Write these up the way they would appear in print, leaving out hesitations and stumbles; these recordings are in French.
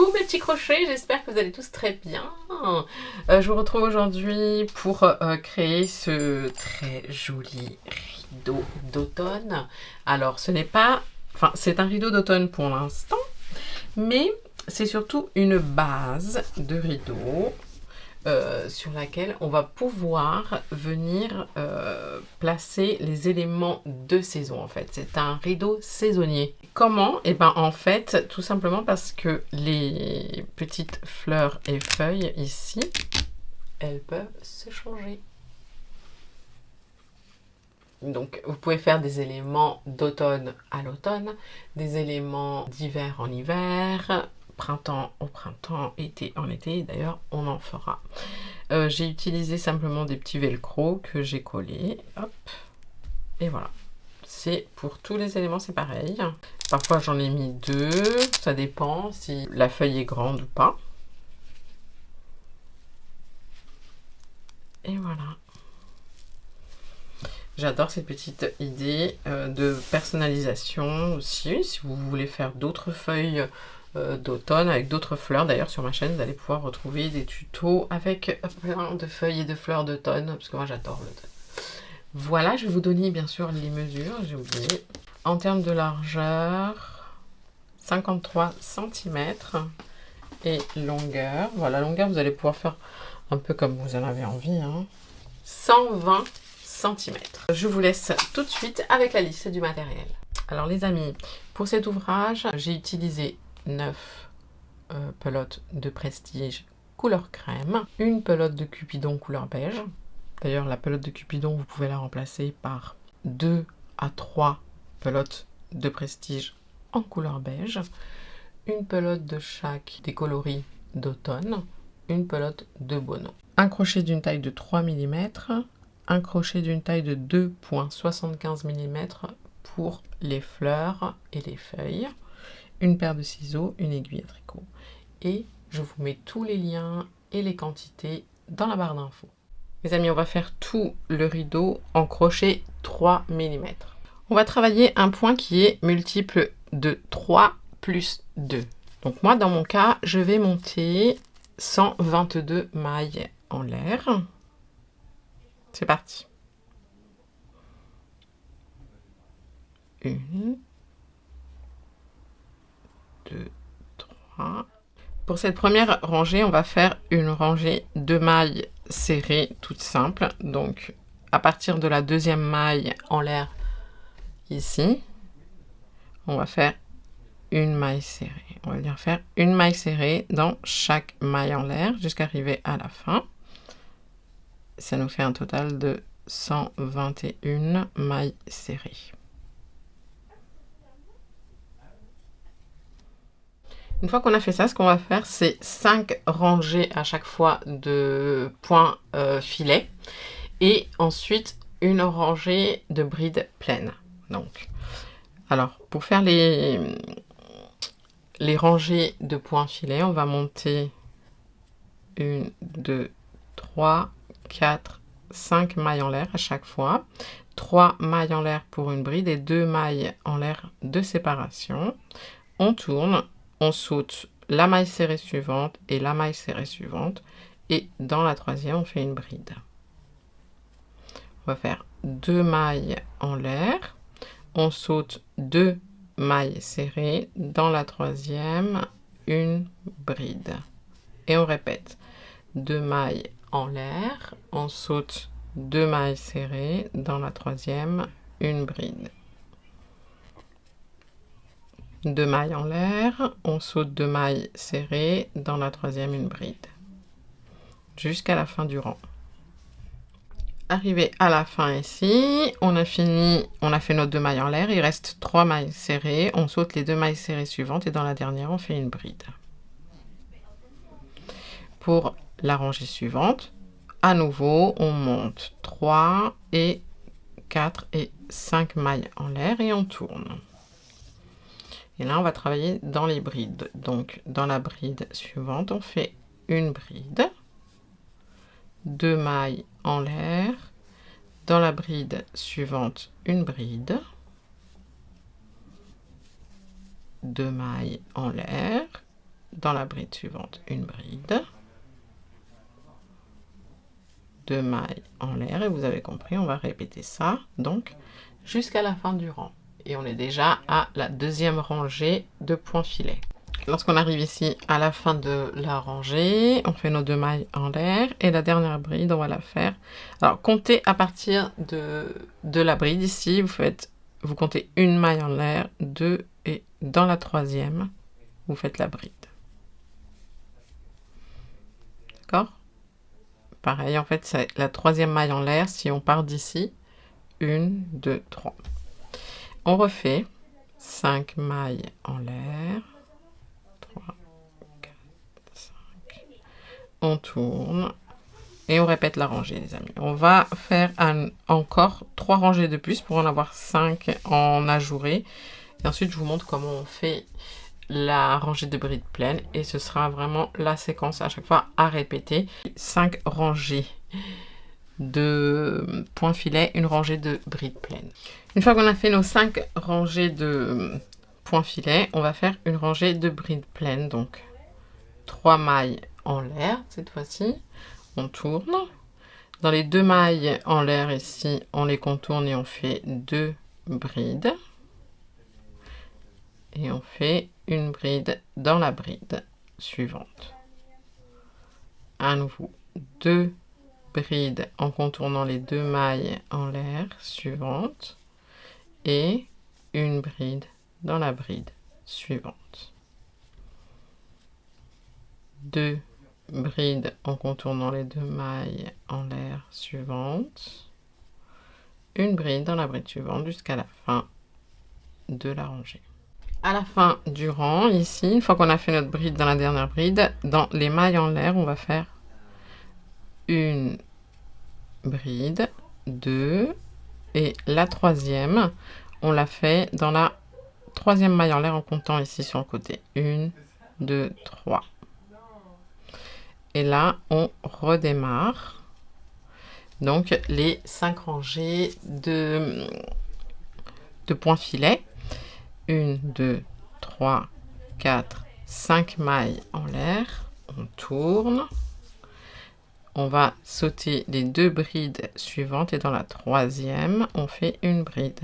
Coucou mes petits crochets, j'espère que vous allez tous très bien. Je vous retrouve aujourd'hui pour créer ce très joli rideau d'automne. Alors ce n'est pas... Enfin c'est un rideau d'automne pour l'instant, mais c'est surtout une base de rideau sur laquelle on va pouvoir venir placer les éléments de saison en fait. C'est un rideau saisonnier. Comment? Et ben en fait, tout simplement parce que les petites fleurs et feuilles ici, elles peuvent se changer. Donc vous pouvez faire des éléments d'automne à l'automne, des éléments d'hiver en hiver, printemps au printemps, été en été, d'ailleurs on en fera. J'ai utilisé simplement des petits velcro que j'ai collés, hop, et voilà. C'est pour tous les éléments, c'est pareil. Parfois j'en ai mis 2, ça dépend si la feuille est grande ou pas. Et voilà. J'adore cette petite idée de personnalisation aussi. Si vous voulez faire d'autres feuilles d'automne avec d'autres fleurs, d'ailleurs sur ma chaîne vous allez pouvoir retrouver des tutos avec plein de feuilles et de fleurs d'automne, parce que moi j'adore l'automne. Voilà, je vais vous donner bien sûr les mesures, j'ai oublié. En termes de largeur, 53 cm et longueur. Voilà, longueur vous allez pouvoir faire un peu comme vous en avez envie, hein. 120 cm. Je vous laisse tout de suite avec la liste du matériel. Alors les amis, pour cet ouvrage, j'ai utilisé 9 pelotes de Prestige couleur crème, une pelote de Cupidon couleur beige. D'ailleurs, la pelote de Cupidon, vous pouvez la remplacer par 2 à 3 pelotes de Prestige en couleur beige, une pelote de chaque des coloris d'automne, une pelote de Bono, un crochet d'une taille de 3 mm, un crochet d'une taille de 2,75 mm pour les fleurs et les feuilles, une paire de ciseaux, une aiguille à tricot. Et je vous mets tous les liens et les quantités dans la barre d'infos. Mes amis, on va faire tout le rideau en crochet 3 mm. On va travailler un point qui est multiple de 3 plus 2. Donc moi, dans mon cas, je vais monter 122 mailles en l'air. C'est parti. 1, 2, 3. Pour cette première rangée, on va faire une rangée de mailles serrées, toute simple. Donc, à partir de la deuxième maille en l'air, ici, on va faire une maille serrée. On va venir faire une maille serrée dans chaque maille en l'air jusqu'à arriver à la fin. Ça nous fait un total de 121 mailles serrées. Une fois qu'on a fait ça, ce qu'on va faire, c'est 5 rangées à chaque fois de points filets et ensuite une rangée de brides pleines. Donc, alors, pour faire les rangées de points filets, on va monter 1, 2, 3, 4, 5 mailles en l'air à chaque fois. 3 mailles en l'air pour une bride et 2 mailles en l'air de séparation. On tourne. On saute la maille serrée suivante et la maille serrée suivante. Et dans la troisième, on fait une bride. On va faire 2 mailles en l'air. On saute 2 mailles serrées. Dans la troisième, une bride. Et on répète. 2 mailles en l'air. On saute 2 mailles serrées. Dans la troisième, une bride. 2 mailles en l'air, on saute 2 mailles serrées, dans la troisième une bride, jusqu'à la fin du rang. Arrivé à la fin ici, on a fini, on a fait nos 2 mailles en l'air, il reste 3 mailles serrées, on saute les 2 mailles serrées suivantes et dans la dernière on fait une bride. Pour la rangée suivante, à nouveau on monte 3 et 4 et 5 mailles en l'air et on tourne. Et là, on va travailler dans les brides. Donc, dans la bride suivante, on fait une bride, 2 mailles en l'air. Dans la bride suivante, une bride, 2 mailles en l'air. dans la bride suivante, une bride, 2 mailles en l'air, et vous avez compris, on va répéter ça, donc, jusqu'à la fin du rang. Et on est déjà à la deuxième rangée de points filets. Lorsqu'on arrive ici à la fin de la rangée, on fait nos 2 mailles en l'air, et la dernière bride, on va la faire. Alors, comptez à partir de la bride ici, vous comptez une maille en l'air, 2, et dans la troisième, vous faites la bride. D'accord? Pareil, en fait, c'est la troisième maille en l'air si on part d'ici. 1, 2, 3. On refait 5 mailles en l'air. 3, 4, 5. On tourne. Et on répète la rangée, les amis. On va faire encore 3 rangées de plus pour en avoir 5 en ajouré. Et ensuite, je vous montre comment on fait la rangée de brides pleines. Et ce sera vraiment la séquence à chaque fois à répéter. 5 rangées de points filets, une rangée de brides pleines. Une fois qu'on a fait nos 5 rangées de points filets, on va faire une rangée de brides pleines. Donc, 3 mailles en l'air cette fois-ci. On tourne. Dans les 2 mailles en l'air ici, on les contourne et on fait 2 brides. Et on fait une bride dans la bride suivante. À nouveau, 2 brides en contournant les 2 mailles en l'air suivantes. Et une bride dans la bride suivante. 2 bride en contournant les 2 mailles en l'air suivantes, une bride dans la bride suivante jusqu'à la fin de la rangée. À la fin du rang, ici, une fois qu'on a fait notre bride dans la dernière bride, dans les mailles en l'air, on va faire une bride, 2, et la troisième, on la fait dans la troisième maille en l'air en comptant ici sur le côté. 1, 2, 3. Et là, on redémarre. Donc, les 5 rangées de points filets. 1, 2, 3, 4, 5 mailles en l'air. On tourne. On va sauter les 2 brides suivantes. Et dans la troisième, on fait une bride.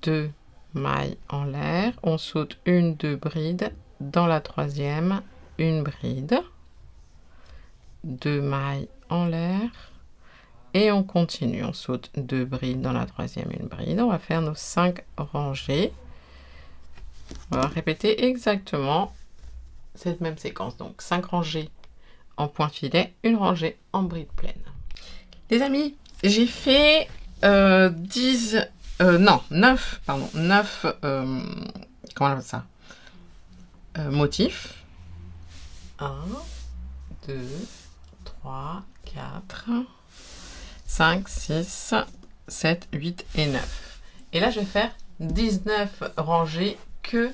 2 mailles en l'air. On saute 1, 2 brides. Dans la troisième, une bride, 2 mailles en l'air, et on continue. On saute 2 brides dans la troisième, une bride. On va faire nos 5 rangées. On va répéter exactement cette même séquence. Donc 5 rangées en point filet, une rangée en bride pleine. Les amis, j'ai fait 9 comment on appelle ça, motifs. 1, 2, 3, 4, 5, 6, 7, 8 et 9. Et là, je vais faire 19 rangées que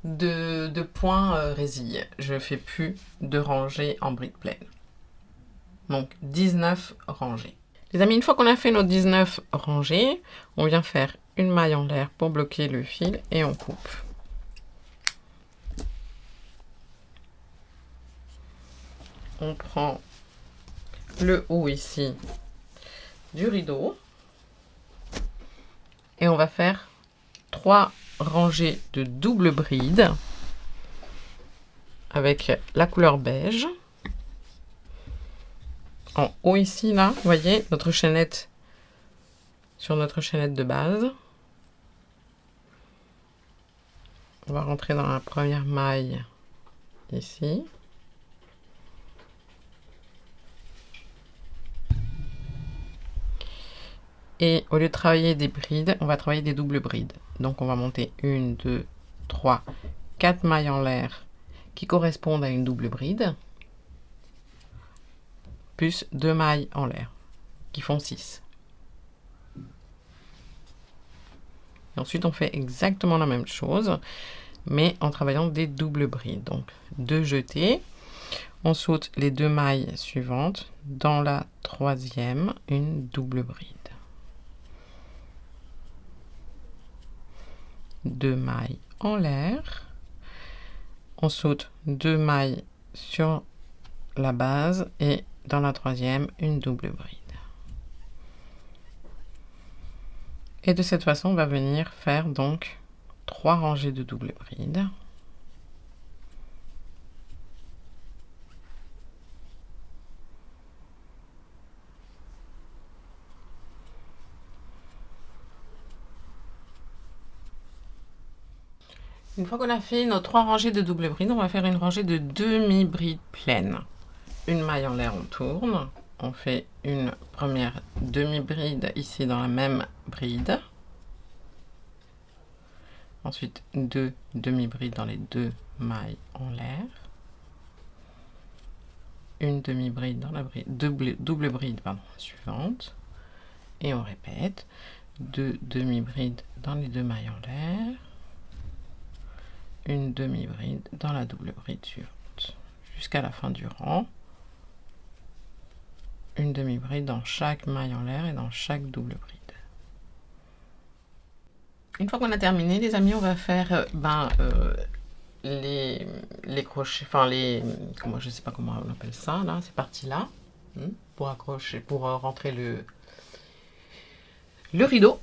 de points résille. Je ne fais plus de rangées en bride pleine. Donc, 19 rangées. Les amis, une fois qu'on a fait nos 19 rangées, on vient faire une maille en l'air pour bloquer le fil et on coupe. On prend le haut ici du rideau et on va faire 3 rangées de double bride avec la couleur beige. En haut ici, là, vous voyez notre chaînette sur notre chaînette de base. On va rentrer dans la première maille ici. Et au lieu de travailler des brides, on va travailler des doubles brides. Donc on va monter 1, 2, 3, 4 mailles en l'air qui correspondent à une double bride, plus 2 mailles en l'air qui font 6. Et ensuite on fait exactement la même chose, mais en travaillant des doubles brides. Donc 2 jetés, on saute les 2 mailles suivantes, dans la troisième, une double bride. 2 mailles en l'air, On saute 2 mailles sur la base et dans la troisième, une double bride. Et de cette façon, on va venir faire donc 3 rangées de double bride. Une fois qu'on a fait nos 3 rangées de double bride, on va faire une rangée de demi-bride pleine. Une maille en l'air, on tourne. On fait une première demi-bride ici dans la même bride. Ensuite, 2 demi-brides dans les 2 mailles en l'air. Une demi-bride dans la bride, double bride suivante. Et on répète. 2 demi-brides dans les 2 mailles en l'air. Une demi-bride dans la double bride suivante. Jusqu'à la fin du rang. Une demi-bride dans chaque maille en l'air et dans chaque double bride. Une fois qu'on a terminé, les amis, on va faire les crochets, enfin comment, je sais pas comment on appelle ça là, c'est parti là, pour accrocher, pour rentrer le rideau.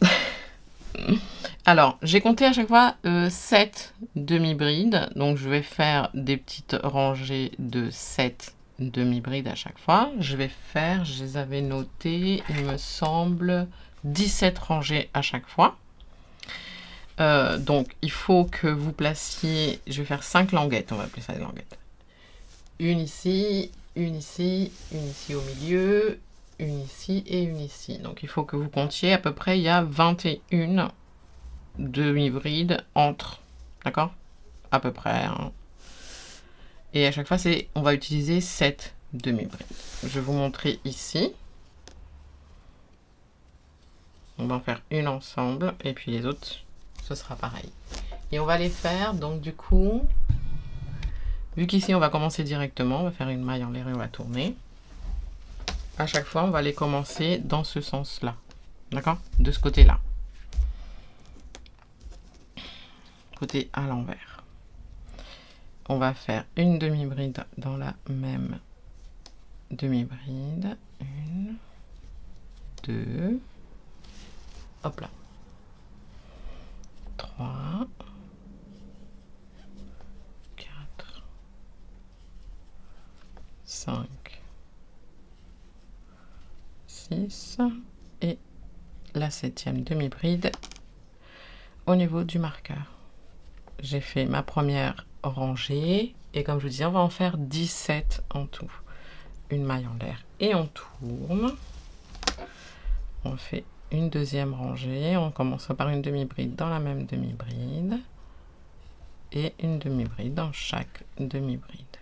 Alors, j'ai compté à chaque fois 7 demi-brides, donc je vais faire des petites rangées de 7 demi-brides à chaque fois. Je les avais notées, il me semble, 17 rangées à chaque fois. Donc, il faut que vous placiez, je vais faire 5 languettes, on va appeler ça des languettes. Une ici, une ici, une ici au milieu, une ici et une ici. Donc, il faut que vous comptiez à peu près, il y a 21 demi-brides entre, d'accord? À peu près. Hein. Et à chaque fois, on va utiliser 7 demi-brides. Je vais vous montrer ici. On va en faire une ensemble et puis les autres, ce sera pareil. Et on va les faire, donc du coup, vu qu'ici on va commencer directement, on va faire une maille en l'air et on va tourner. À chaque fois, on va les commencer dans ce sens-là. D'accord? De ce côté-là. Côté à l'envers. On va faire une demi-bride dans la même demi-bride. 1, 2, hop là. 3, 4, 5, 6 et la 7e demi-bride au niveau du marqueur. J'ai fait ma première rangée et comme je vous disais, on va en faire 17 en tout. Une maille en l'air et on tourne. On fait une deuxième rangée. On commence par une demi-bride dans la même demi-bride et une demi-bride dans chaque demi-bride.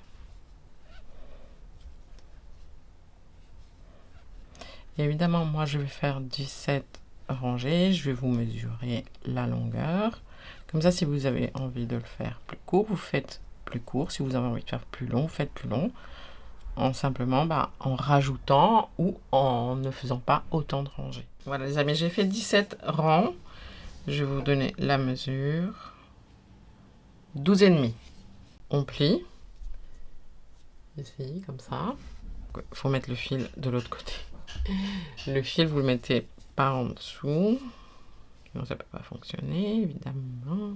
Évidemment, moi je vais faire 17 rangées. Je vais vous mesurer la longueur. Comme ça, si vous avez envie de le faire plus court, vous faites plus court. Si vous avez envie de faire plus long, vous faites plus long. En simplement en rajoutant ou en ne faisant pas autant de rangées. Voilà les amis, j'ai fait 17 rangs. Je vais vous donner la mesure. 12,5. On plie. Ici, comme ça. Il faut mettre le fil de l'autre côté. Le fil, vous le mettez par en dessous. Sinon, ça ne peut pas fonctionner, évidemment.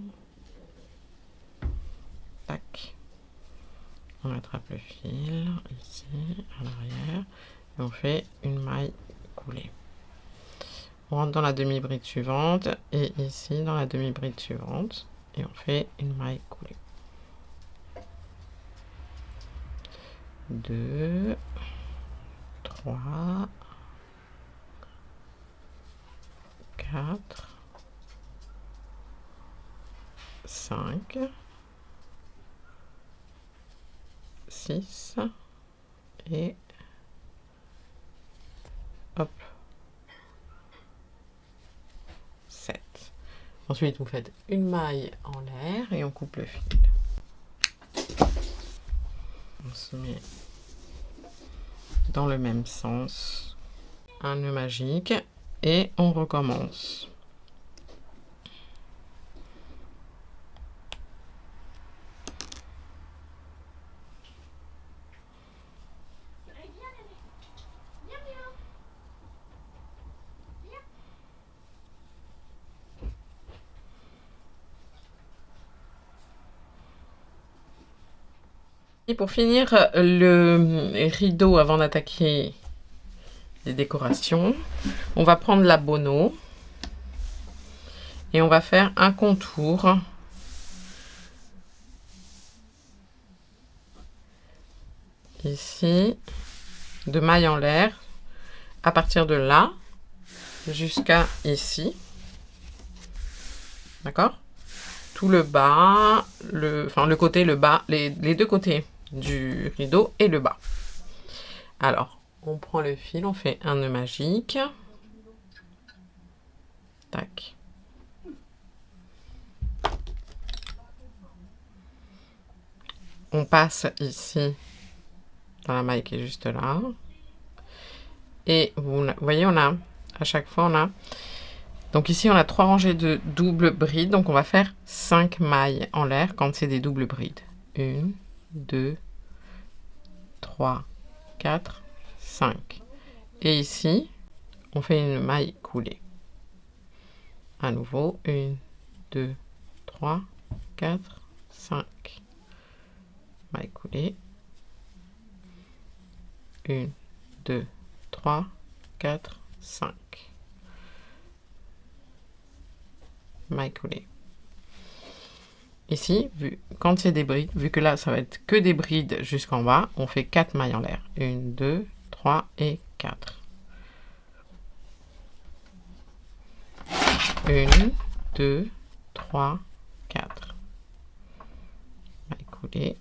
Tac. On attrape le fil, ici, à l'arrière. Et on fait une maille coulée. On rentre dans la demi-bride suivante. Et ici, dans la demi-bride suivante. Et on fait une maille coulée. 2, 3, 4, 5, 6 et hop, 7. Ensuite, vous faites une maille en l'air et on coupe le fil. On se met dans le même sens, un nœud magique et on recommence. Et pour finir le rideau, avant d'attaquer les décorations, on va prendre la Bono et on va faire un contour ici de maille en l'air à partir de là jusqu'à ici, d'accord, tout le bas, le côté, le bas, les deux côtés du rideau et le bas. Alors on prend le fil, on fait un nœud magique, tac, on passe ici dans la maille qui est juste là. Et vous voyez, on a, à chaque fois, on a... Donc ici, on a 3 rangées de doubles brides. Donc on va faire 5 mailles en l'air quand c'est des doubles brides. 1, 2, 3, 4, 5. Et ici, on fait une maille coulée. À nouveau, 1, 2, 3, 4, 5. Maille coulée. 1, 2, 3, 4, 5. Maille coulée. Ici, quand c'est des brides, vu que là, ça va être que des brides jusqu'en bas, on fait 4 mailles en l'air. 1, 2, 3 et 4. 1, 2, 3, 4. Maille coulée.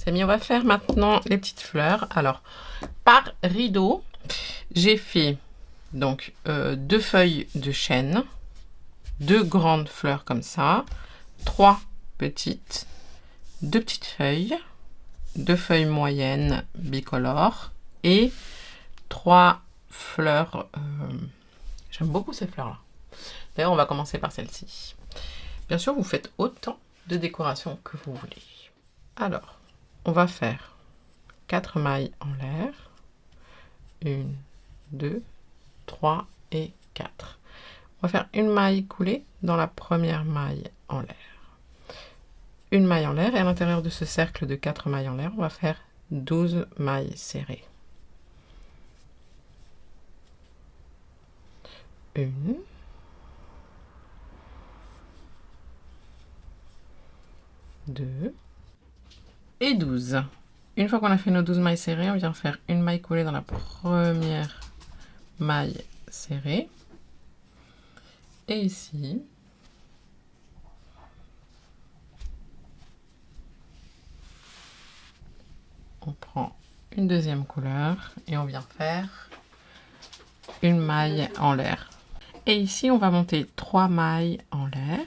C'est mis, on va faire maintenant les petites fleurs. Alors, par rideau, j'ai fait donc 2 feuilles de chêne, 2 grandes fleurs comme ça, 3 petites, 2 petites feuilles, 2 feuilles moyennes bicolores et 3 fleurs. J'aime beaucoup ces fleurs-là. D'ailleurs, on va commencer par celle-ci. Bien sûr, vous faites autant de décoration que vous voulez. Alors, on va faire 4 mailles en l'air. 1, 2, 3 et 4. On va faire une maille coulée dans la première maille en l'air. Une maille en l'air et à l'intérieur de ce cercle de 4 mailles en l'air, on va faire 12 mailles serrées. 1, 2 et 12. Une fois qu'on a fait nos 12 mailles serrées, on vient faire une maille coulée dans la première maille serrée. Et ici, on prend une deuxième couleur et on vient faire une maille en l'air. Et ici, on va monter 3 mailles en l'air.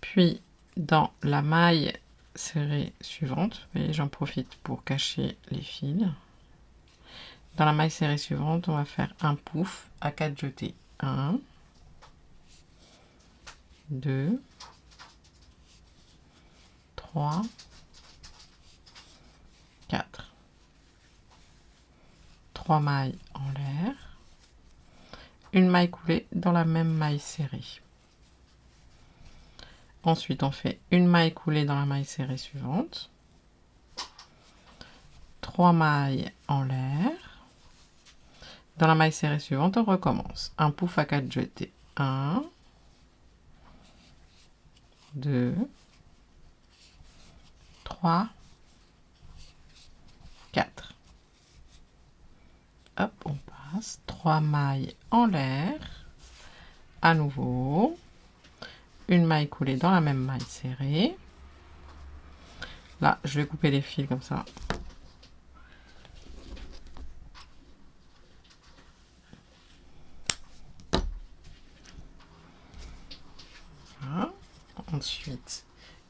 Puis, dans la maille serrée suivante, vous voyez, j'en profite pour cacher les fils. Dans la maille serrée suivante, on va faire un pouf à 4 jetés. 1, 2, 3, 4. 3 mailles en l'air. Une maille coulée dans la même maille serrée. Ensuite, on fait une maille coulée dans la maille serrée suivante. 3 mailles en l'air. Dans la maille serrée suivante, on recommence. Un pouf à 4 jetés. 1, 2, 3, 4. Hop, on passe. 3 mailles en l'air. À nouveau. Une maille coulée dans la même maille serrée. Là, je vais couper les fils comme ça.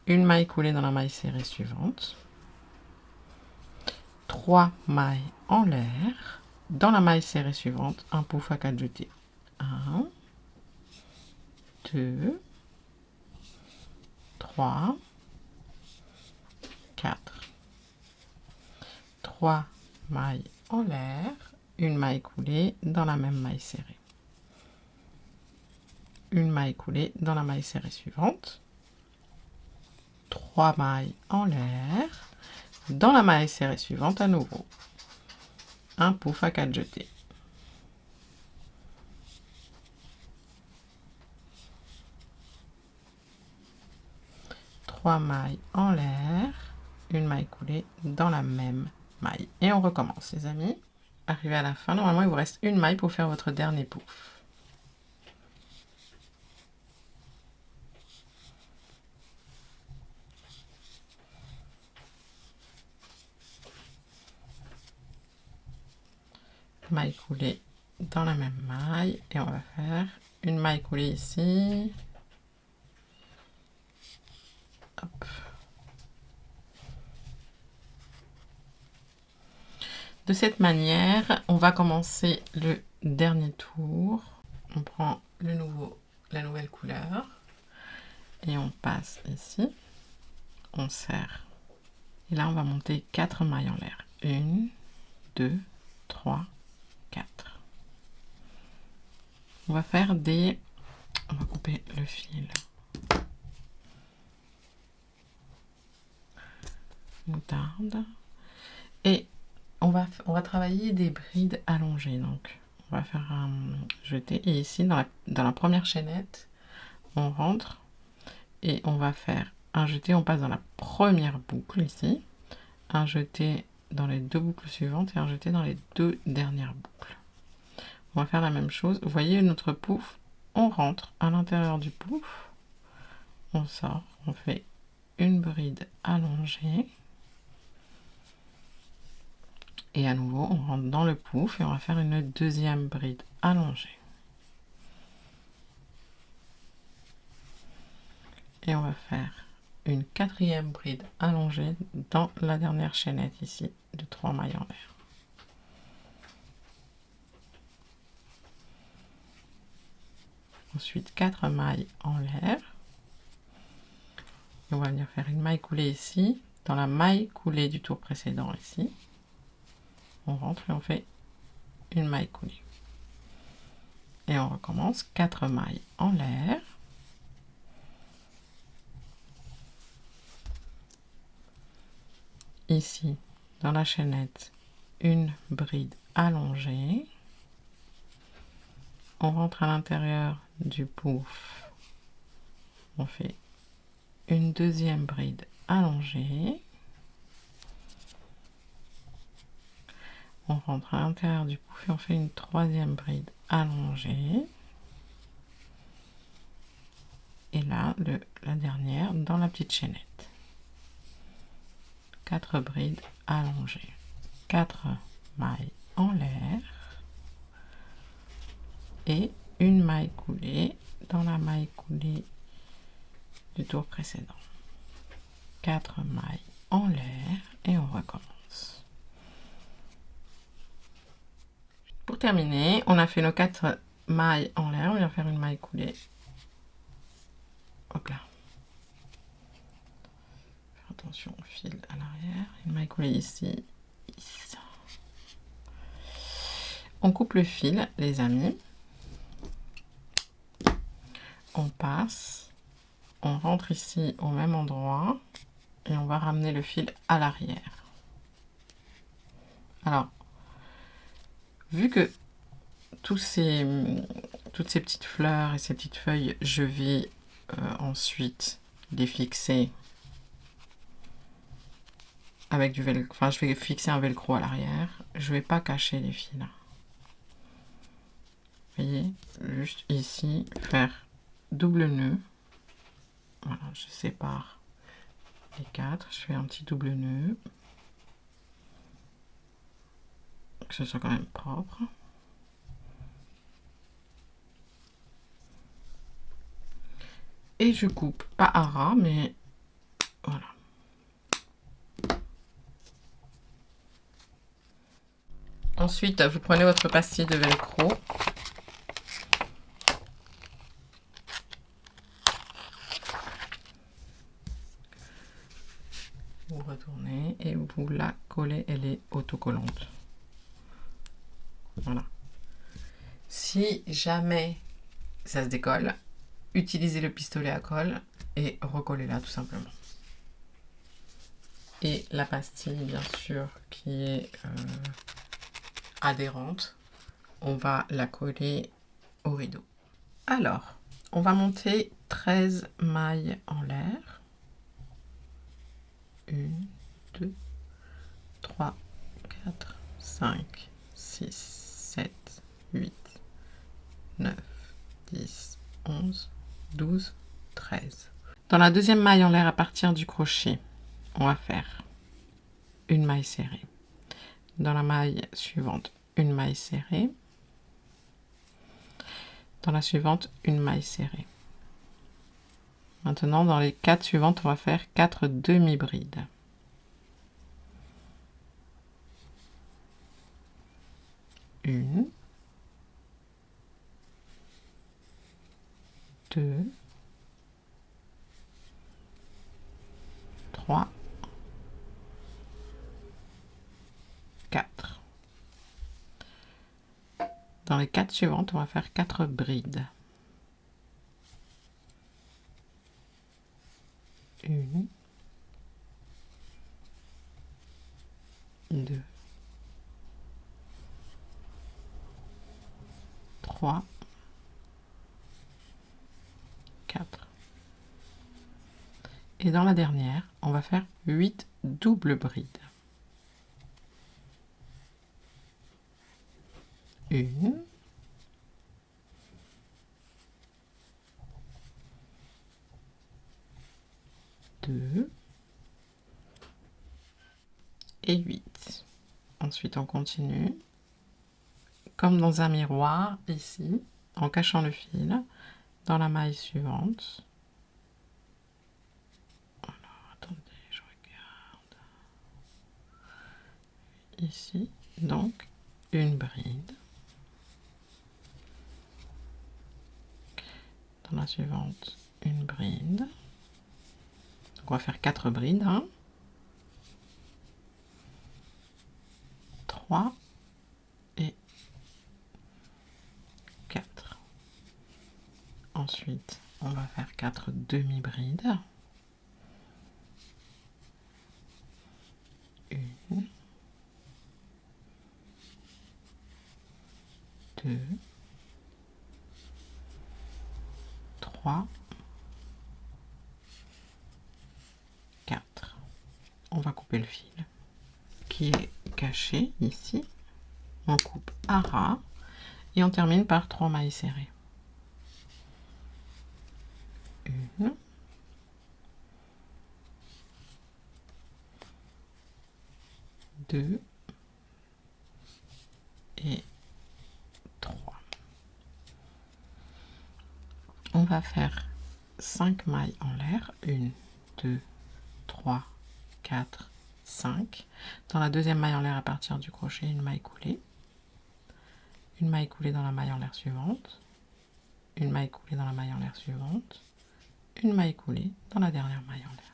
une maille coulée dans la maille serrée suivante, 3 mailles en l'air, dans la maille serrée suivante, un pouf à 4 jetés. 1, 2, 3, 4. 3 mailles en l'air, une maille coulée dans la même maille serrée. Une maille coulée dans la maille serrée suivante, 3 mailles en l'air, dans la maille serrée suivante à nouveau, un pouf à 4 jetés. Trois mailles en l'air, une maille coulée dans la même maille. Et on recommence les amis. Arrivé à la fin, normalement il vous reste une maille pour faire votre dernier pouf. Maille coulée dans la même maille et on va faire une maille coulée ici. Hop. De cette manière, on va commencer le dernier tour. On prend la nouvelle couleur et on passe ici. On serre. Et là, on va monter 4 mailles en l'air. 1, 2, 3, 4. On va faire des... On va couper le fil. Moutarde. Et on va travailler des brides allongées. Donc, on va faire un jeté. Et ici, dans la première chaînette, on rentre et on va faire un jeté. On passe dans la première boucle ici. Un jeté dans les deux boucles suivantes et un jeté dans les deux dernières boucles. On va faire la même chose. Vous voyez notre pouf, on rentre à l'intérieur du pouf, on sort, on fait une bride allongée et à nouveau on rentre dans le pouf et on va faire une deuxième bride allongée. Et on va faire une quatrième bride allongée dans la dernière chaînette ici de 3 mailles en l'air. Ensuite 4 mailles en l'air. Et on va venir faire une maille coulée ici, dans la maille coulée du tour précédent ici. On rentre et on fait une maille coulée. Et on recommence 4 mailles en l'air. Ici, dans la chaînette, une bride allongée. On rentre à l'intérieur du pouf. On fait une deuxième bride allongée. On rentre à l'intérieur du pouf et on fait une troisième bride allongée. Et là, la dernière dans la petite chaînette. 4 brides allongées. 4 mailles en l'air. Et une maille coulée dans la maille coulée du tour précédent. 4 mailles en l'air et on recommence. Pour terminer, on a fait nos 4 mailles en l'air, on vient faire une maille coulée. Hop là. Faire attention au fil à l'arrière. Une maille coulée ici. Ici. On coupe le fil, les amis. On passe. On rentre ici au même endroit. Et on va ramener le fil à l'arrière. Alors, vu que toutes ces petites fleurs et ces petites feuilles, je vais ensuite les fixer avec du velcro. Enfin, je vais fixer un velcro à l'arrière. Je vais pas cacher les fils. Vous voyez, juste ici, faire double nœud. Voilà, je sépare les 4. Je fais un petit double nœud. Que ce soit quand même propre. Et je coupe, pas à ras, mais Voilà. Ensuite, vous prenez votre pastille de velcro. Vous retournez et vous la collez, elle est autocollante. Voilà. Si jamais ça se décolle, utilisez le pistolet à colle et recollez-la tout simplement. Et la pastille, bien sûr, qui est adhérente, on va la coller au rideau. Alors, on va monter 13 mailles en l'air. 1, 2, 3, 4, 5, 6, 7, 8, 9, 10, 11, 12, 13. Dans la deuxième maille en l'air, à partir du crochet, on va faire une maille serrée. Dans la maille suivante, une maille serrée. Dans la suivante, une maille serrée. Maintenant, dans les 4 suivantes, on va faire 4 demi-brides. Une, 2, 3, 4. Dans les 4 suivantes, on va faire 4 brides. Une, 2, 3, 4. Et dans la dernière, on va faire 8 doubles brides. Une, 2 et 8. Ensuite, on continue. Comme dans un miroir, ici, en cachant le fil, dans la maille suivante. Alors, attendez, je regarde. Ici, donc, une bride. Dans la suivante, une bride. Donc, on va faire 4 brides. 3 et 4. Ensuite, on va faire 4 demi-brides. Une, 2, 3, 4. On va couper le fil qui est caché ici. On coupe à ras et on termine par 3 mailles serrées. Une, 2 et 3. On va faire 5 mailles en l'air. 1, 2, 3, 4, 5. Dans la deuxième maille en l'air, à partir du crochet, une maille coulée. Une maille coulée dans la maille en l'air suivante. Une maille coulée dans la maille en l'air suivante. Une maille coulée dans la dernière maille en l'air.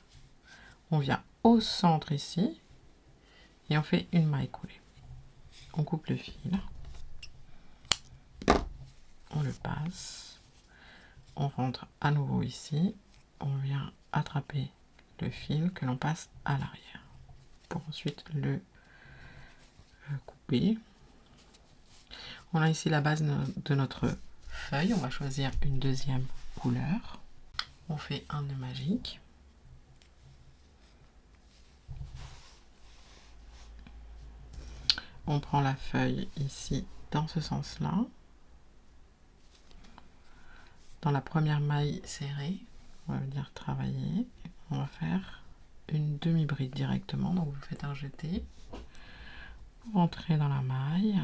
On vient au centre ici et on fait une maille coulée. On coupe le fil. On le passe. On rentre à nouveau ici. On vient attraper le fil que l'on passe à l'arrière pour ensuite le couper. On a ici la base de notre feuille. On va choisir une deuxième couleur. On fait un nœud magique. On prend la feuille ici dans ce sens-là. Dans la première maille serrée, on va venir travailler. On va faire une demi-bride directement. Donc vous faites un jeté. Vous rentrez dans la maille.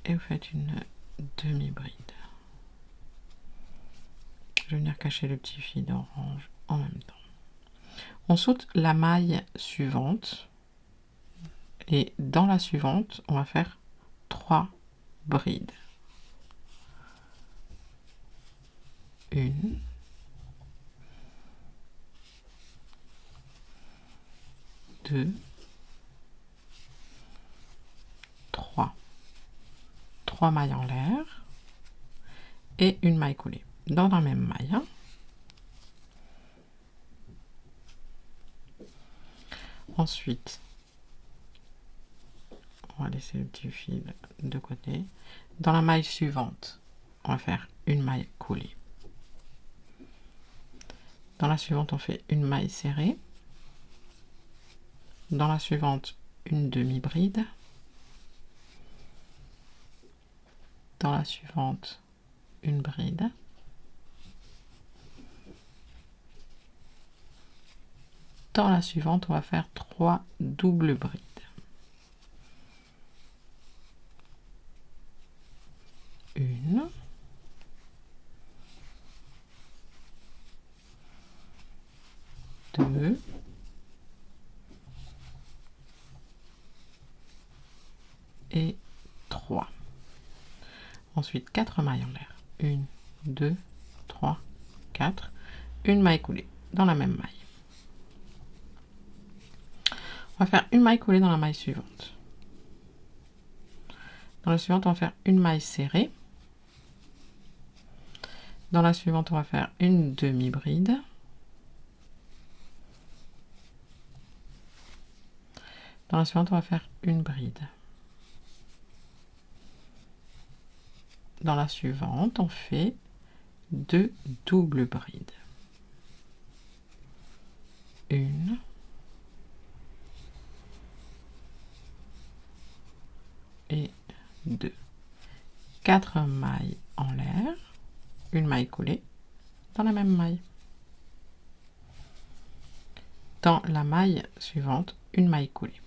Et vous faites une demi-bride. Je vais venir cacher le petit fil orange en même temps. On saute la maille suivante et dans la suivante, on va faire 3 brides. 1, 2, 3. 3 mailles en l'air et une maille coulée dans la même maille. Ensuite, on va laisser le petit fil de côté. Dans la maille suivante, on va faire une maille coulée. Dans la suivante, on fait une maille serrée. Dans la suivante, une demi-bride. Dans la suivante, une bride. Dans la suivante, on va faire 3 doubles brides. Une. Deux. Et 3. Ensuite, 4 mailles en l'air. 1, 2, 3, 4. Une maille coulée dans la même maille. On va faire une maille coulée dans la maille suivante. Dans la suivante, on va faire une maille serrée. Dans la suivante, on va faire une demi-bride. Dans la suivante, on va faire une bride. Dans la suivante, on fait 2 doubles brides. 1, 2. 4 mailles en l'air, une maille coulée dans la même maille. Dans la maille suivante, une maille coulée.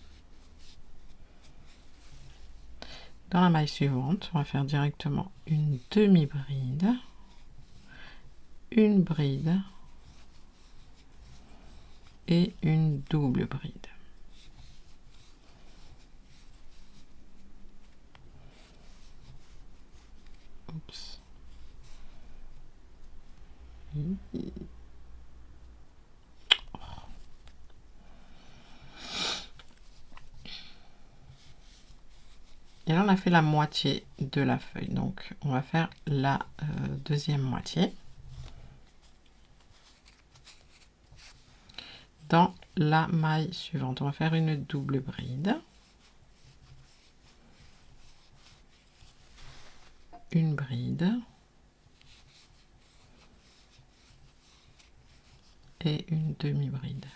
Dans la maille suivante, on va faire directement une demi-bride, une bride et une double bride. Oups. Et là, on a fait la moitié de la feuille. Donc, on va faire la deuxième moitié. Dans la maille suivante, on va faire une double bride. Une bride. Et une demi-bride.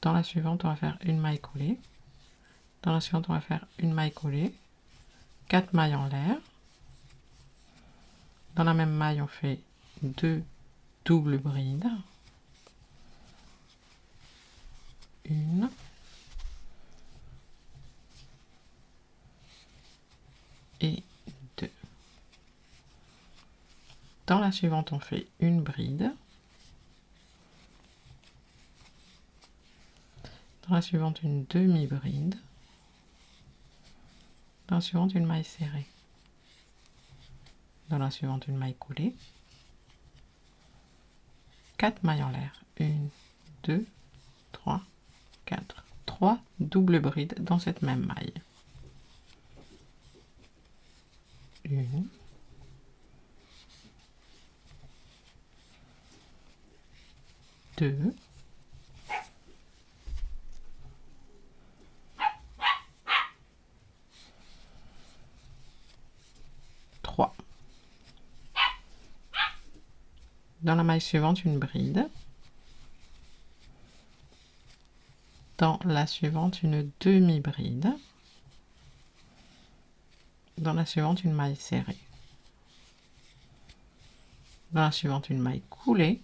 Dans la suivante, on va faire une maille coulée. Dans la suivante, on va faire une maille coulée, 4 mailles en l'air. Dans la même maille, on fait 2 doubles brides. 1. Et 2. Dans la suivante, on fait une bride. Dans la suivante, une demi-bride. Dans la suivante, une maille serrée. Dans la suivante, une maille coulée. 4 mailles en l'air. 1, 2, 3, 4. 3 doubles brides dans cette même maille. 1. 2. 3. Dans la maille suivante, une bride. Dans la suivante, une demi-bride. Dans la suivante, une maille serrée. Dans la suivante, une maille coulée.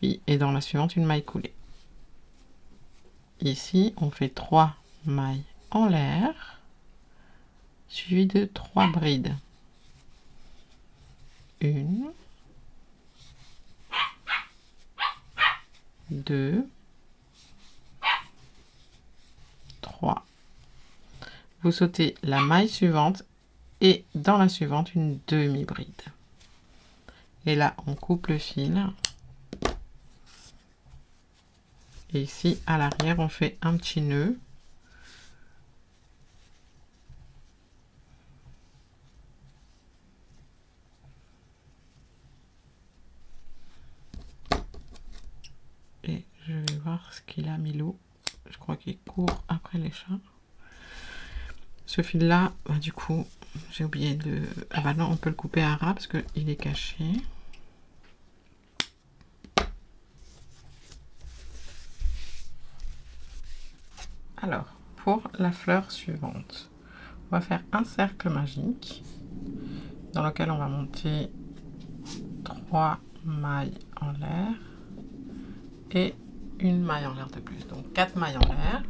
Oui, et dans la suivante, une maille coulée. Ici, on fait 3 mailles en l'air, suivi de 3 brides. 1, 2, 3. Vous sautez la maille suivante et dans la suivante une demi-bride. Et là, on coupe le fil. Et ici, à l'arrière, on fait un petit nœud. Et je vais voir ce qu'il a, Milou. Je crois qu'il court après les chats. Ce fil-là, bah, du coup, j'ai oublié de... Ah bah non, on peut le couper à ras parce qu'il est caché. Alors, pour la fleur suivante, on va faire un cercle magique dans lequel on va monter 3 mailles en l'air et une maille en l'air de plus. Donc 4 mailles en l'air.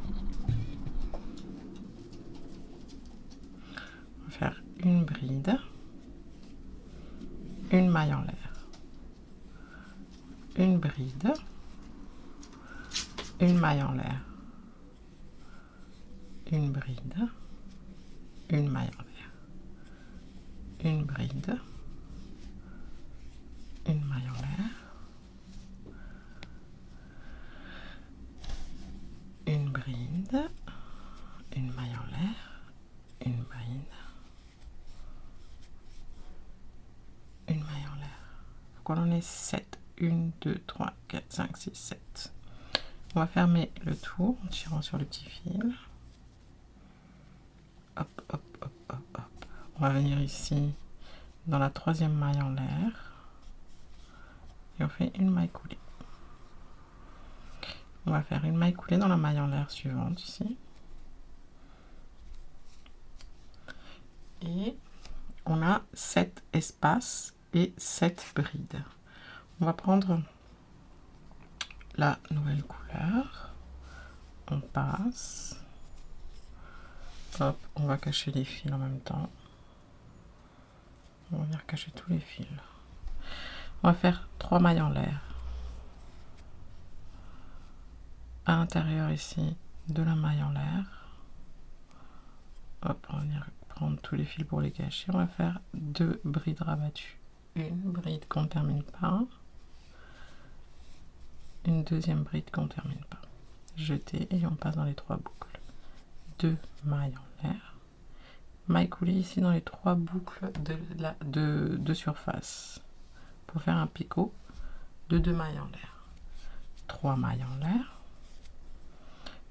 On va faire une bride, une maille en l'air, une bride, une maille en l'air, une bride, une maille en l'air, une bride, une maille en l'air, une bride, une maille en l'air, une bride, une maille en l'air. Donc on en est 7. 1, 2, 3, 4, 5, 6, 7. On va fermer le tour en tirant sur le petit fil. Hop, hop, hop, hop, hop. On va venir ici dans la 3e maille en l'air. Et on fait une maille coulée. On va faire une maille coulée dans la maille en l'air suivante ici. Et on a 7 espaces et 7 brides. On va prendre la nouvelle couleur. On passe. Hop, on va cacher les fils en même temps. On va venir cacher tous les fils. On va faire 3 mailles en l'air. À l'intérieur ici de la maille en l'air. Hop, on va venir prendre tous les fils pour les cacher. On va faire 2 brides rabattues. Une bride qu'on ne termine pas. Une deuxième bride qu'on ne termine pas. Jeter et on passe dans les 3 boucles. 2 mailles en l'air. Maille coulée ici dans les 3 boucles de surface. Pour faire un picot de 2 mailles en l'air. 3 mailles en l'air.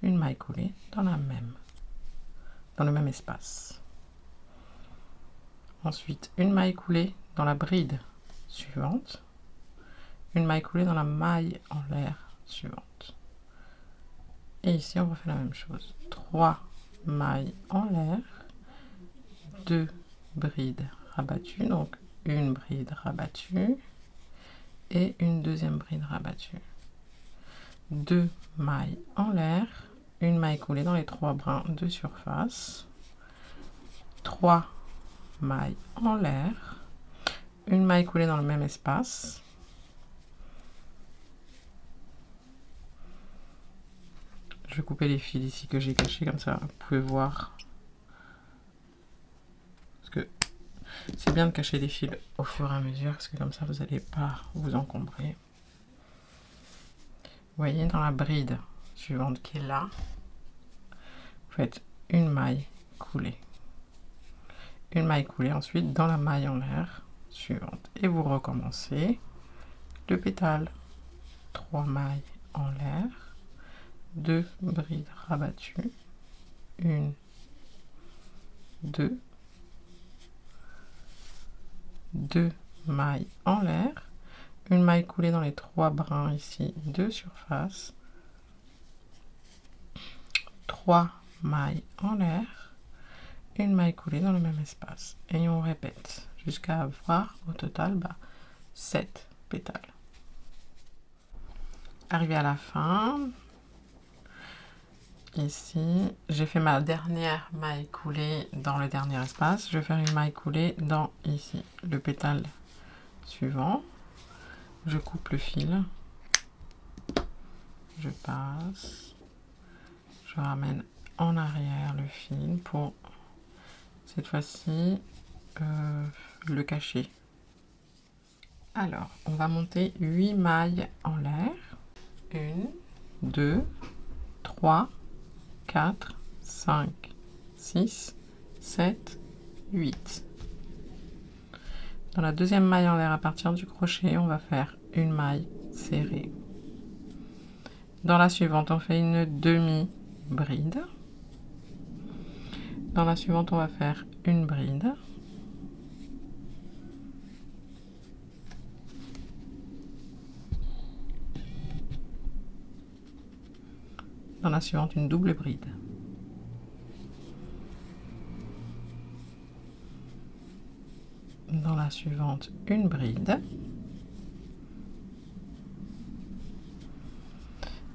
Une maille coulée dans le même espace. Ensuite, une maille coulée dans la bride suivante. Une maille coulée dans la maille en l'air suivante. Et ici, on va faire la même chose. 3 mailles en l'air, 2 brides rabattues, donc une bride rabattue et une deuxième bride rabattue. 2 mailles en l'air, une maille coulée dans les 3 brins de surface, 3 mailles en l'air, une maille coulée dans le même espace, je vais couper les fils ici que j'ai cachés, comme ça vous pouvez voir, parce que c'est bien de cacher les fils au fur et à mesure, parce que comme ça vous n'allez pas vous encombrer. Vous voyez, dans la bride suivante qui est là, vous faites une maille coulée. Une maille coulée ensuite dans la maille en l'air suivante. Et vous recommencez le pétale. 3 mailles en l'air, 2 brides rabattues, 1, 2, 2 mailles en l'air, une maille coulée dans les 3 brins ici de surface, 3 mailles en l'air, une maille coulée dans le même espace. Et on répète jusqu'à avoir au total 7 pétales. Arrivé à la fin, ici, j'ai fait ma dernière maille coulée dans le dernier espace. Je vais faire une maille coulée dans ici le pétale suivant. Je coupe le fil, je passe, je ramène en arrière le fil pour cette fois-ci le cacher. Alors, on va monter 8 mailles en l'air. 1, 2, 3, 4, 5, 6, 7, 8. Dans la deuxième maille en l'air, à partir du crochet, on va faire une maille serrée. Dans la suivante, on fait une demi-bride. Dans la suivante, on va faire une bride. Dans la suivante, une double bride. Dans la suivante, une bride.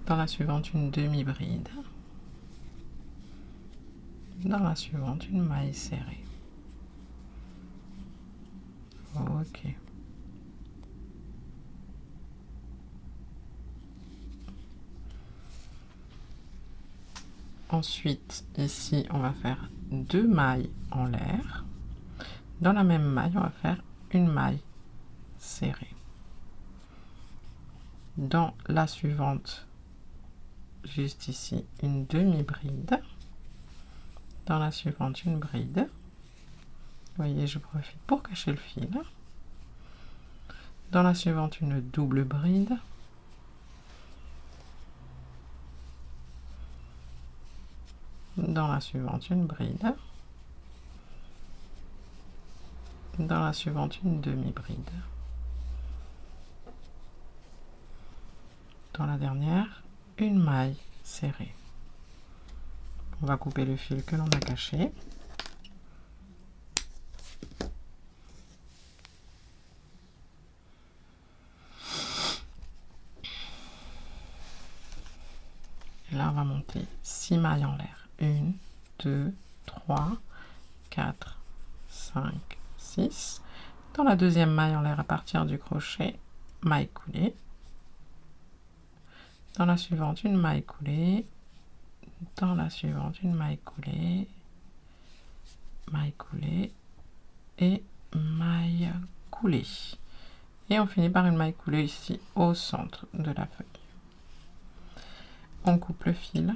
Dans la suivante, une demi-bride. Dans la suivante, une maille serrée. Ok. Ensuite, ici, on va faire 2 mailles en l'air. Dans la même maille, on va faire une maille serrée. Dans la suivante, juste ici, une demi-bride. Dans la suivante, une bride. Vous voyez, je profite pour cacher le fil. Dans la suivante, une double bride. Dans la suivante, une bride. Dans la suivante, une demi-bride. Dans la dernière, une maille serrée. On va couper le fil que l'on a caché. Et là, on va monter 6 mailles en l'air. 1, 2, 3, 4, 5, 6. Dans la deuxième maille en l'air, à partir du crochet, maille coulée. Dans la suivante, une maille coulée. Dans la suivante, une maille coulée et maille coulée. Et on finit par une maille coulée ici au centre de la feuille. On coupe le fil.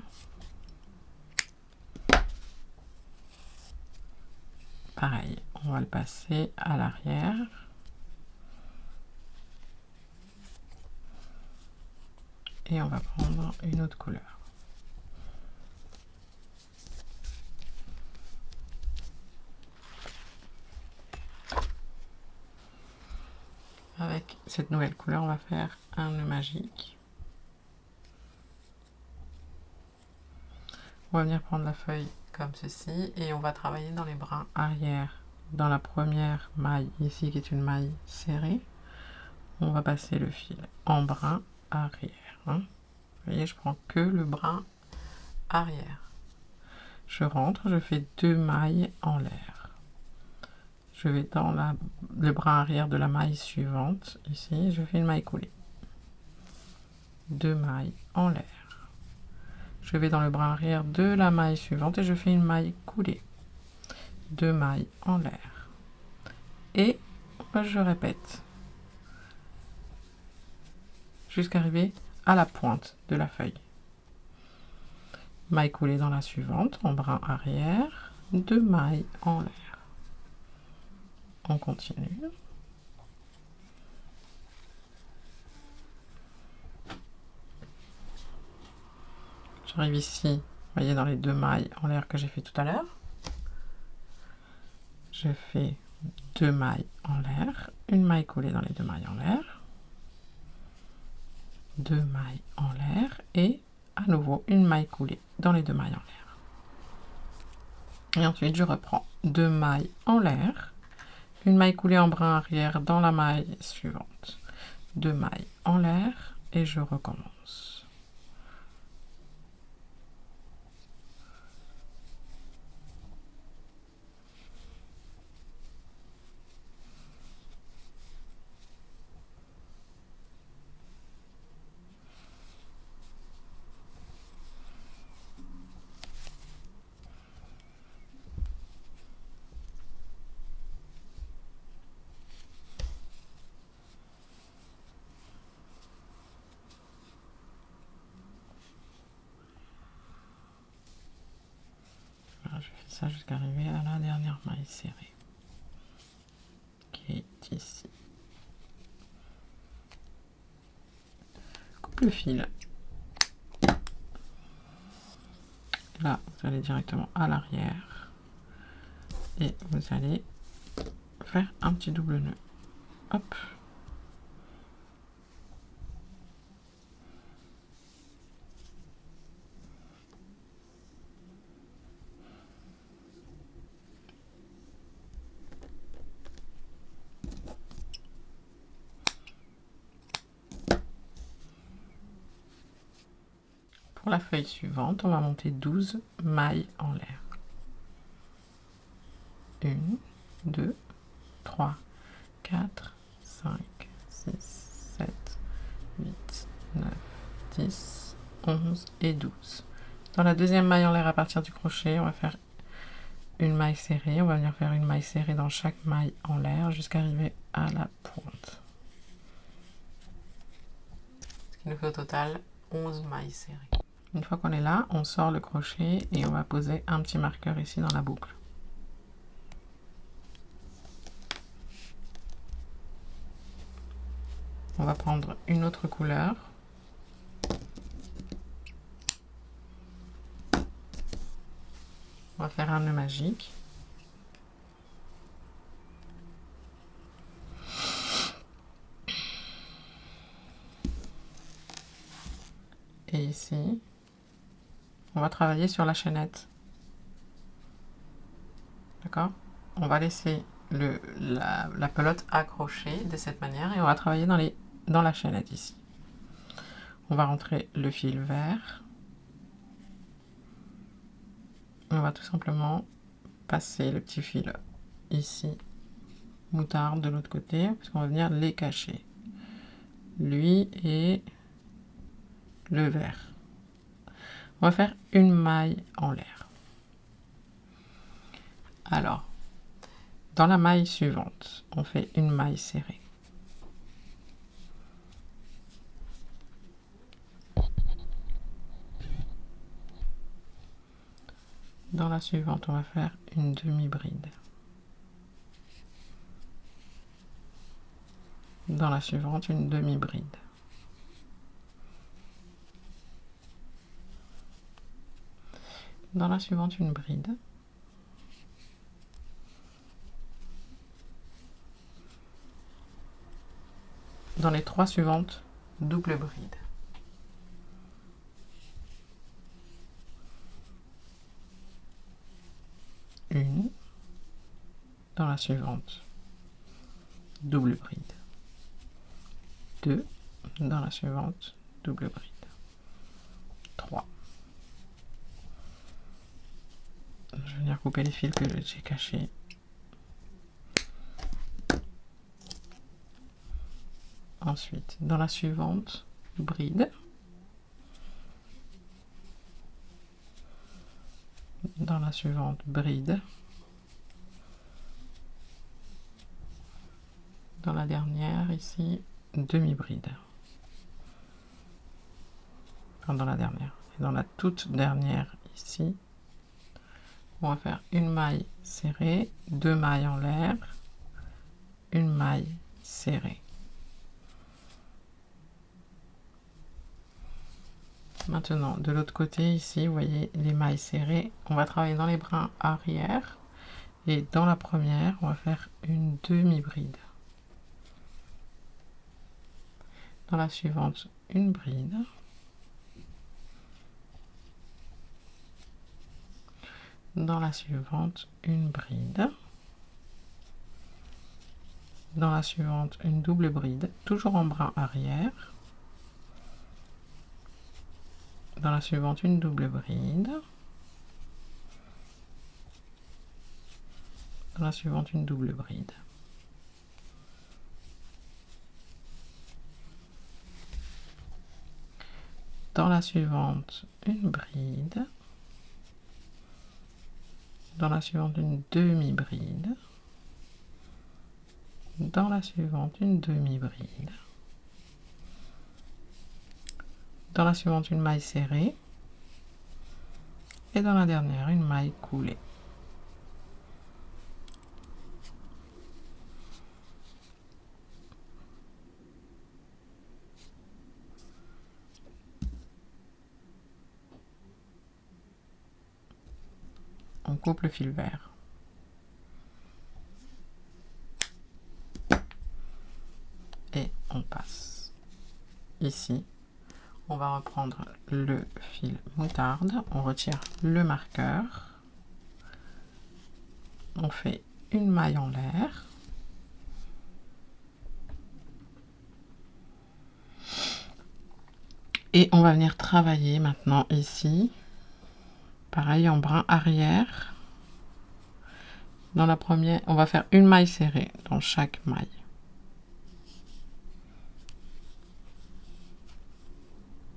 Pareil, on va le passer à l'arrière. Et on va prendre une autre couleur. Avec cette nouvelle couleur, on va faire un nœud magique. On va venir prendre la feuille comme ceci et on va travailler dans les brins arrière. Dans la première maille ici qui est une maille serrée, on va passer le fil en brin arrière. Vous voyez, je prends que le brin arrière. Je rentre, je fais 2 mailles en l'air. Je vais dans le brin arrière de la maille suivante. Ici, je fais une maille coulée. 2 mailles en l'air. Je vais dans le brin arrière de la maille suivante et je fais une maille coulée. 2 mailles en l'air. Et je répète jusqu'à arriver à la pointe de la feuille. Maille coulée dans la suivante, en brin arrière, 2 mailles en l'air. On continue. J'arrive ici, vous voyez, dans les 2 mailles en l'air que j'ai fait tout à l'heure. Je fais 2 mailles en l'air, une maille coulée dans les 2 mailles en l'air, 2 mailles en l'air et à nouveau une maille coulée dans les 2 mailles en l'air. Et ensuite, je reprends 2 mailles en l'air, une maille coulée en brin arrière dans la maille suivante, 2 mailles en l'air et je recommence. ça jusqu'à arriver à la dernière maille serrée qui est ici. Coupe le fil. Là, vous allez directement à l'arrière et vous allez faire un petit double nœud. Hop. Pour la feuille suivante, on va monter 12 mailles en l'air. 1, 2, 3, 4, 5, 6, 7, 8, 9, 10, 11 et 12. Dans la deuxième maille en l'air, à partir du crochet, on va faire une maille serrée. On va venir faire une maille serrée dans chaque maille en l'air jusqu'à arriver à la pointe. Ce qui nous fait au total 11 mailles serrées. Une fois qu'on est là, on sort le crochet et on va poser un petit marqueur ici dans la boucle. On va prendre une autre couleur. On va faire un nœud magique. Et ici, on va travailler sur la chaînette. D'accord? On va laisser la pelote accrochée de cette manière et on va travailler dans la chaînette ici. On va rentrer le fil vert. On va tout simplement passer le petit fil ici, moutarde de l'autre côté, parce qu'on va venir les cacher. Lui et le vert. On va faire une maille en l'air. Alors, dans la maille suivante, on fait une maille serrée. Dans la suivante, on va faire une demi-bride. Dans la suivante, une demi-bride. Dans la suivante, une bride. Dans les trois suivantes, double bride. Une. Dans la suivante, double bride. 2. Dans la suivante, double bride. 3. Je vais venir couper les fils que j'ai cachés. Ensuite, dans la suivante, bride. Dans la suivante, bride. Dans la dernière, ici, demi-bride. Enfin, dans la dernière. Et dans la toute dernière, ici, on va faire une maille serrée, deux mailles en l'air, une maille serrée. Maintenant, de l'autre côté, ici, vous voyez les mailles serrées. On va travailler dans les brins arrière. Et dans la première, on va faire une demi-bride. Dans la suivante, une bride. Dans la suivante, une bride. Dans la suivante, une double bride, toujours en brin arrière. Dans la suivante, une double bride. Dans la suivante, une double bride. Dans la suivante, une bride. Dans la suivante, une demi-bride. Dans la suivante, une demi-bride. Dans la suivante, une maille serrée. Et dans la dernière, une maille coulée. on coupe le fil vert. Et on passe ici. On va reprendre le fil moutarde, on retire le marqueur, on fait une maille en l'air, et on va venir travailler maintenant ici, pareil en brin arrière. Dans la première, on va faire une maille serrée dans chaque maille.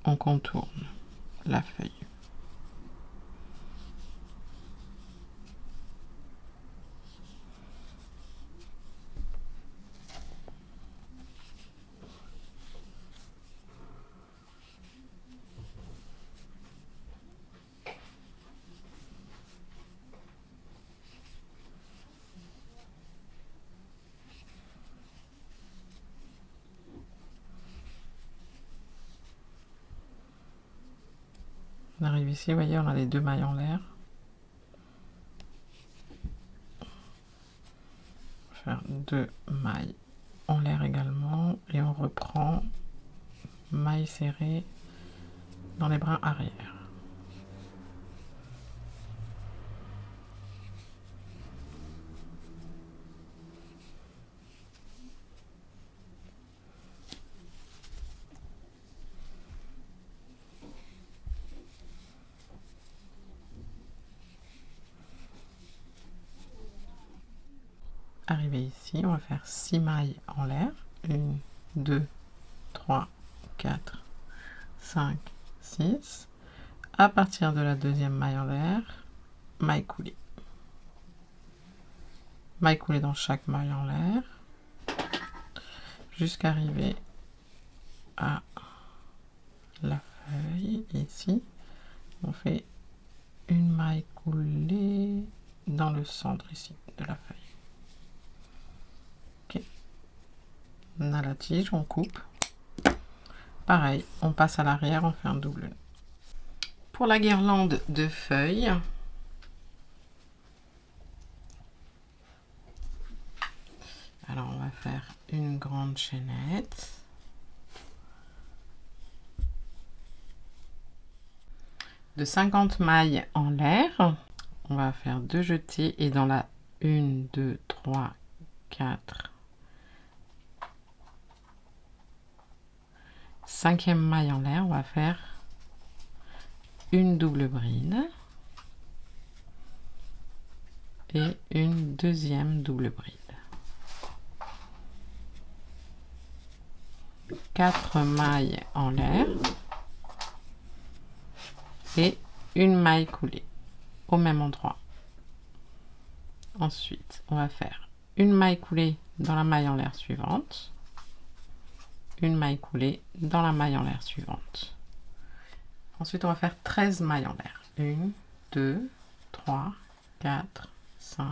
On contourne la feuille. On arrive ici, vous voyez, on a les deux mailles en l'air. Faire deux mailles en l'air également et on reprend maille serrée dans les brins arrière. Arrivé ici, on va faire 6 mailles en l'air. 1, 2, 3, 4, 5, 6. À partir de la deuxième maille en l'air, maille coulée. Maille coulée dans chaque maille en l'air, jusqu'à arriver à la feuille. Ici, on fait une maille coulée dans le centre ici de la feuille. Ok. On a la tige, on coupe. Pareil, on passe à l'arrière, on fait un double nœud. Pour la guirlande de feuilles, alors on va faire une grande chaînette. De 50 mailles en l'air, on va faire 2 jetés et dans la 1, 2, 3, 4, 5e maille en l'air, on va faire une double bride et une deuxième double bride. 4 mailles en l'air et une maille coulée au même endroit. Ensuite, on va faire une maille coulée dans la maille en l'air suivante, une maille coulée dans la maille en l'air suivante. Ensuite, on va faire 13 mailles en l'air. 1, 2, 3, 4, 5,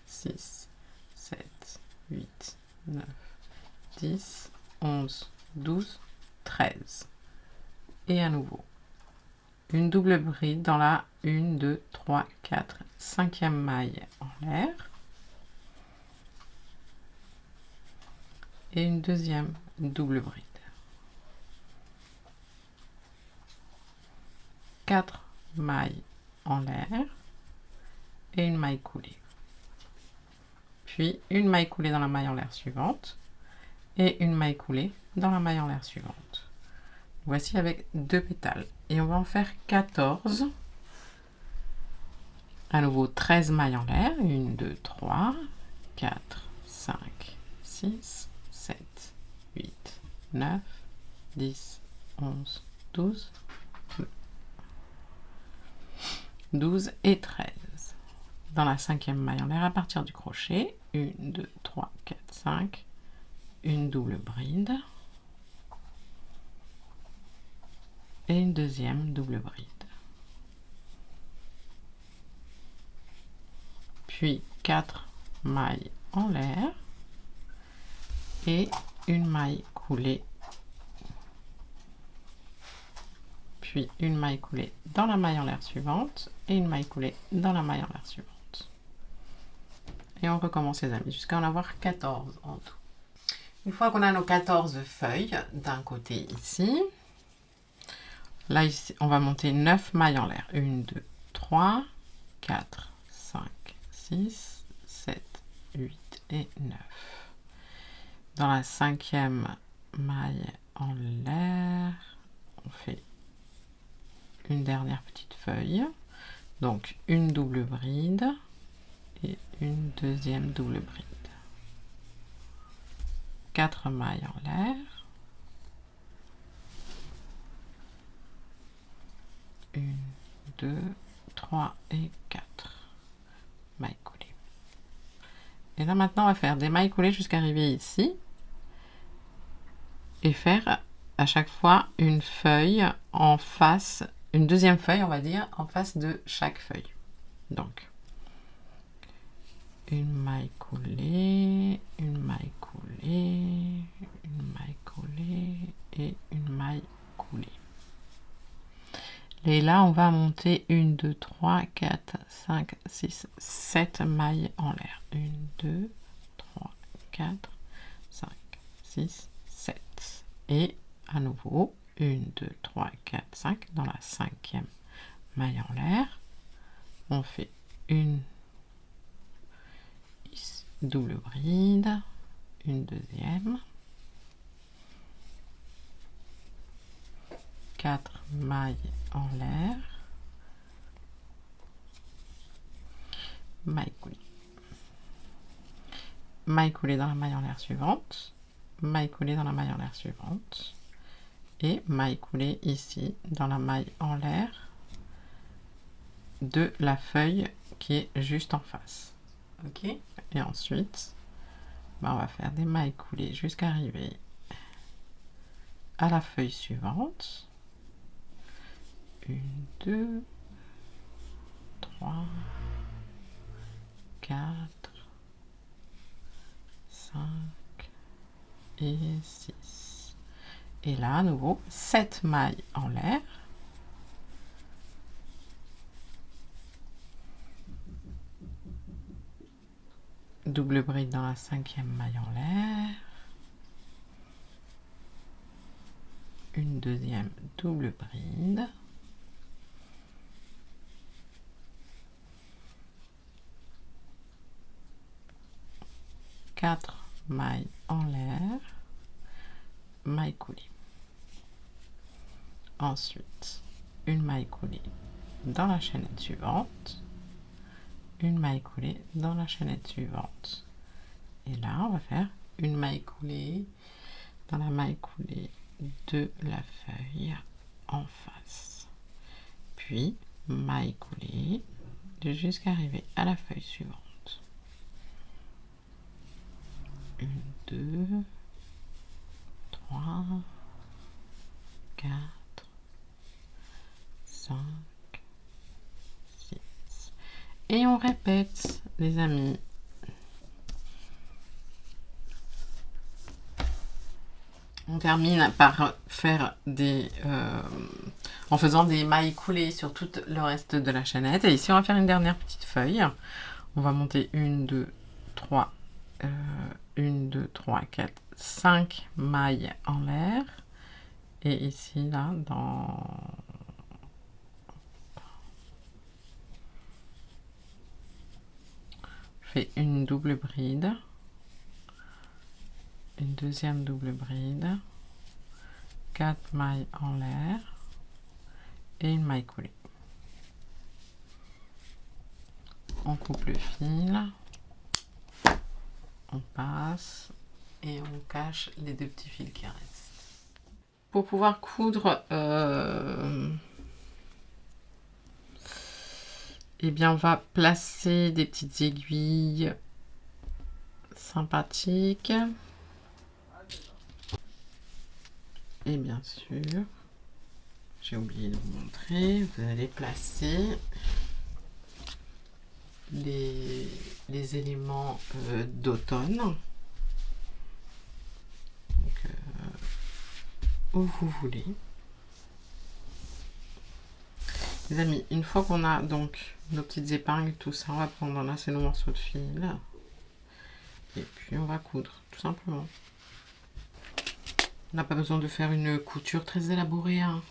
6, 7, 8, 9, 10, 11, 12, 13. Et à nouveau, une double bride dans la 1, 2, 3, 4, 5e maille en l'air. Et une deuxième double bride. 4 mailles en l'air et une maille coulée. Puis une maille coulée dans la maille en l'air suivante et une maille coulée dans la maille en l'air suivante. Voici avec 2 pétales. Et on va en faire 14. À nouveau 13 mailles en l'air. 1, 2, 3, 4, 5, 6, 7, 8, 9, 10, 11, 12, 12 et 13. Dans la 5e maille en l'air, à partir du crochet, 1, 2, 3, 4, 5, une double bride et une deuxième double bride. Puis 4 mailles en l'air et une maille coulée, puis une maille coulée dans la maille en l'air suivante et une maille coulée dans la maille en l'air suivante. et on recommence les amis jusqu'à en avoir 14 en tout. Une fois qu'on a nos 14 feuilles d'un côté ici, là ici on va monter 9 mailles en l'air. 1, 2, 3, 4, 5, 6, 7, 8 et 9. Dans la 5e maille en l'air, on fait une dernière petite feuille, donc une double bride et une deuxième double bride. 4 mailles en l'air, 1, 2, 3 et 4 mailles coulées. Et là maintenant on va faire des mailles coulées jusqu'à arriver ici et faire à chaque fois une feuille en face, une deuxième feuille on va dire en face de chaque feuille. Donc une maille coulée, une maille coulée, une maille coulée et une maille coulée. Et là on va monter 1, 2, 3, 4, 5, 6, 7 mailles en l'air. 1, 2, 3, 4, 5, 6, 7. Et à nouveau 1, 2, 3, 4, 5 dans la 5e maille en l'air. On fait une double bride, une deuxième, 4 mailles en l'air, maille coulée. Maille coulée dans la maille en l'air suivante, maille coulée dans la maille en l'air suivante et maille coulée ici dans la maille en l'air de la feuille qui est juste en face. Ok, et ensuite on va faire des mailles coulées jusqu'à arriver à la feuille suivante. 1, 2, 3, 4, 5 et 6. Et là, à nouveau, 7 mailles en l'air. Double bride dans la 5e maille en l'air. Une deuxième double bride. Quatre mailles en l'air, maille coulée. Ensuite, une maille coulée dans la chaînette suivante, une maille coulée dans la chaînette suivante. Et là, on va faire une maille coulée dans la maille coulée de la feuille en face. Puis, maille coulée jusqu'à arriver à la feuille suivante. 1, 2, 3, 4, 5, 6. Et on répète, les amis. On termine par faire des... en faisant des mailles coulées sur tout le reste de la chaînette. Et ici, on va faire une dernière petite feuille. On va monter 1, 2, 3, 1, 2, 3, 4, 5 mailles en l'air. Et ici, là, dans... Je fais une double bride. Une deuxième double bride. 4 mailles en l'air. Et une maille coulée. On coupe le fil. On passe et on cache les deux petits fils qui restent. Pour pouvoir coudre, eh bien on va placer des petites aiguilles sympathiques. Et bien sûr, j'ai oublié de vous montrer, vous allez placer les éléments d'automne. Où vous voulez. Les amis, une fois qu'on a donc nos petites épingles, tout ça, on va prendre un assez long morceau de fil. Et puis on va coudre, tout simplement. On n'a pas besoin de faire une couture très élaborée, hein.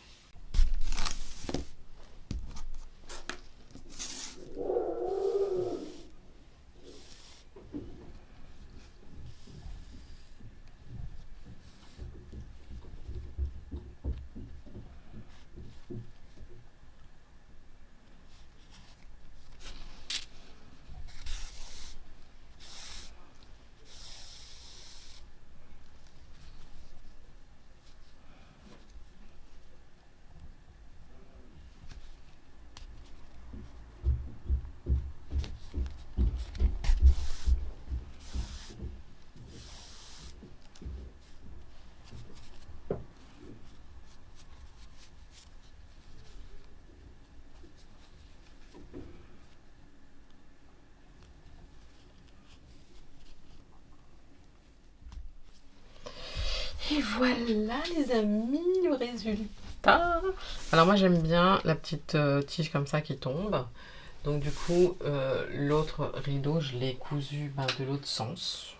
Et voilà les amis, le résultat. Alors moi j'aime bien la petite tige comme ça qui tombe. Donc du coup, l'autre rideau, je l'ai cousu de l'autre sens.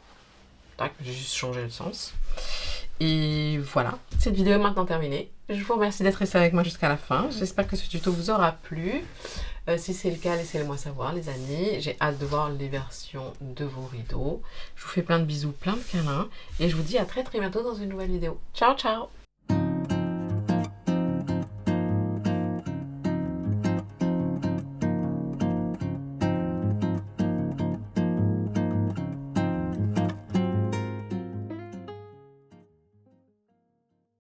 Tac, j'ai juste changé le sens. Et voilà, cette vidéo est maintenant terminée. Je vous remercie d'être resté avec moi jusqu'à la fin. J'espère que ce tuto vous aura plu. Si c'est le cas, laissez-le moi savoir les amis. J'ai hâte de voir les versions de vos rideaux. Je vous fais plein de bisous, plein de câlins. Et je vous dis à très bientôt dans une nouvelle vidéo. Ciao, ciao!